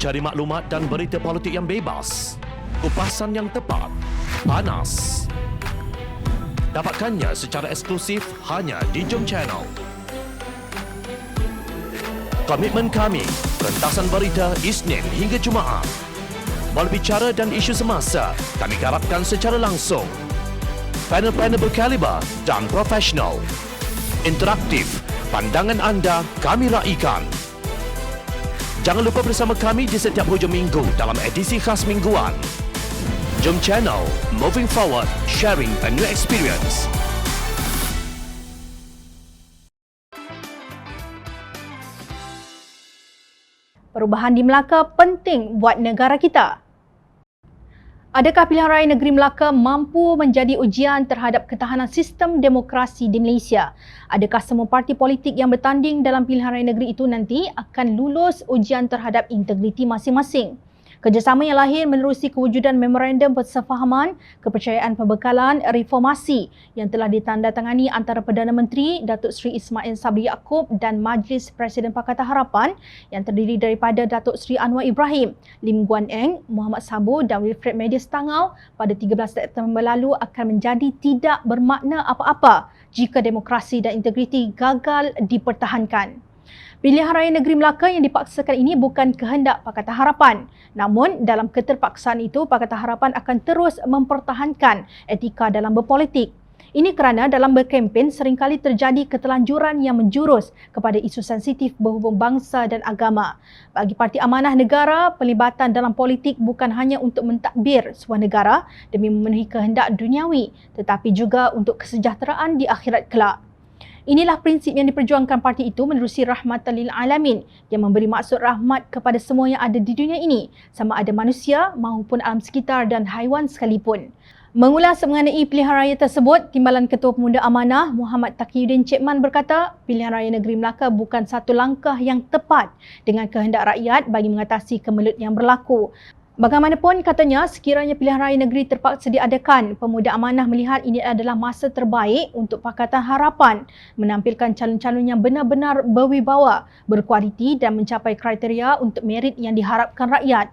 Cari maklumat dan berita politik yang bebas, kupasan yang tepat, panas. Dapatkannya secara eksklusif hanya di Jom Channel. Komitmen kami, pentasan berita Isnin hingga Jumaat. Berbicara dan isu semasa, kami garapkan secara langsung. Panel-panel berkaliber dan profesional. Interaktif, pandangan anda kami raikan. Jangan lupa bersama kami di setiap hujung minggu dalam edisi khas mingguan. Jom Channel, moving forward, sharing a new experience. Perubahan di Melaka penting buat negara kita. Adakah pilihan raya negeri Melaka mampu menjadi ujian terhadap ketahanan sistem demokrasi di Malaysia? Adakah semua parti politik yang bertanding dalam pilihan raya negeri itu nanti akan lulus ujian terhadap integriti masing-masing? Kerjasama yang lahir menerusi kewujudan memorandum persefahaman kepercayaan pembekalan reformasi yang telah ditandatangani antara Perdana Menteri Datuk Seri Ismail Sabri Yaakob dan Majlis Presiden Pakatan Harapan yang terdiri daripada Datuk Seri Anwar Ibrahim, Lim Guan Eng, Muhammad Sabo dan Wilfred Medias Tangau pada 13 September lalu akan menjadi tidak bermakna apa-apa jika demokrasi dan integriti gagal dipertahankan. Pilihan raya negeri Melaka yang dipaksakan ini bukan kehendak Pakatan Harapan. Namun, dalam keterpaksaan itu, Pakatan Harapan akan terus mempertahankan etika dalam berpolitik. Ini kerana dalam berkempen seringkali terjadi ketelanjuran yang menjurus kepada isu sensitif berhubung bangsa dan agama. Bagi Parti Amanah Negara, pelibatan dalam politik bukan hanya untuk mentadbir sebuah negara demi memenuhi kehendak duniawi, tetapi juga untuk kesejahteraan di akhirat kelak. Inilah prinsip yang diperjuangkan parti itu menerusi Rahmatan lil Alamin yang memberi maksud rahmat kepada semua yang ada di dunia ini, sama ada manusia maupun alam sekitar dan haiwan sekalipun. Mengulas mengenai pilihan raya tersebut, Timbalan Ketua Pemuda Amanah Muhammad Taqiyuddin Cekman berkata, pilihan raya negeri Melaka bukan satu langkah yang tepat dengan kehendak rakyat bagi mengatasi kemelut yang berlaku. Bagaimanapun katanya, sekiranya pilihan raya negeri terpaksa diadakan, Pemuda Amanah melihat ini adalah masa terbaik untuk Pakatan Harapan menampilkan calon-calon yang benar-benar berwibawa, berkualiti dan mencapai kriteria untuk merit yang diharapkan rakyat.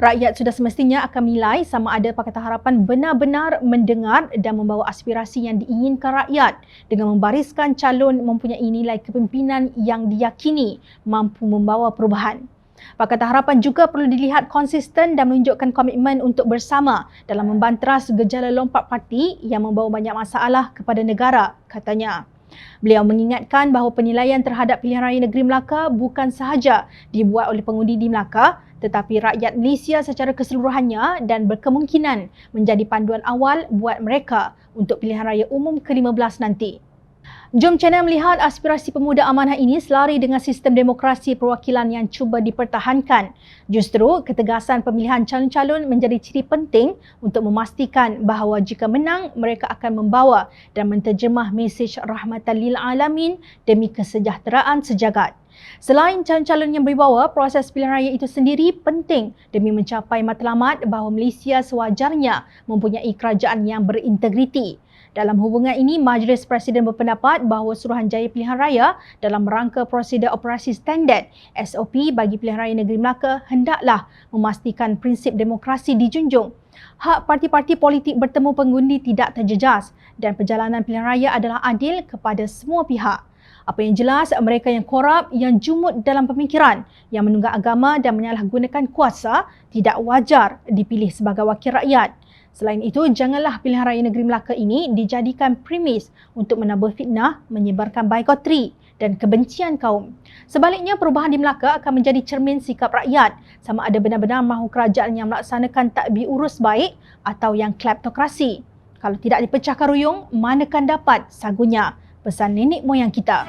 Rakyat sudah semestinya akan menilai sama ada Pakatan Harapan benar-benar mendengar dan membawa aspirasi yang diinginkan rakyat dengan membariskan calon mempunyai nilai kepimpinan yang diyakini mampu membawa perubahan. Pakatan Harapan juga perlu dilihat konsisten dan menunjukkan komitmen untuk bersama dalam membanteras gejala lompat parti yang membawa banyak masalah kepada negara, katanya. Beliau mengingatkan bahawa penilaian terhadap pilihan raya negeri Melaka bukan sahaja dibuat oleh pengundi di Melaka, tetapi rakyat Malaysia secara keseluruhannya dan berkemungkinan menjadi panduan awal buat mereka untuk pilihan raya umum ke-15 nanti. Jom Channel melihat aspirasi Pemuda Amanah ini selari dengan sistem demokrasi perwakilan yang cuba dipertahankan. Justru, ketegasan pemilihan calon-calon menjadi ciri penting untuk memastikan bahawa jika menang, mereka akan membawa dan menterjemah mesej Rahmatan lil Alamin demi kesejahteraan sejagat. Selain calon-calon yang berwibawa, proses pilihan raya itu sendiri penting demi mencapai matlamat bahawa Malaysia sewajarnya mempunyai kerajaan yang berintegriti. Dalam hubungan ini, Majlis Presiden berpendapat bahawa Suruhanjaya Pilihan Raya dalam rangka prosedur operasi standard SOP bagi pilihan raya negeri Melaka hendaklah memastikan prinsip demokrasi dijunjung. Hak parti-parti politik bertemu pengundi tidak terjejas dan perjalanan pilihan raya adalah adil kepada semua pihak. Apa yang jelas, mereka yang korup, yang jumud dalam pemikiran, yang menunggak agama dan menyalahgunakan kuasa tidak wajar dipilih sebagai wakil rakyat. Selain itu, janganlah pilihan raya negeri Melaka ini dijadikan premis untuk menambah fitnah, menyebarkan baikotri dan kebencian kaum. Sebaliknya, perubahan di Melaka akan menjadi cermin sikap rakyat sama ada benar-benar mahu kerajaan yang melaksanakan tadbir urus baik atau yang kleptokrasi. Kalau tidak dipecahkan ruyung, manakan dapat sagunya, pesan nenek moyang kita.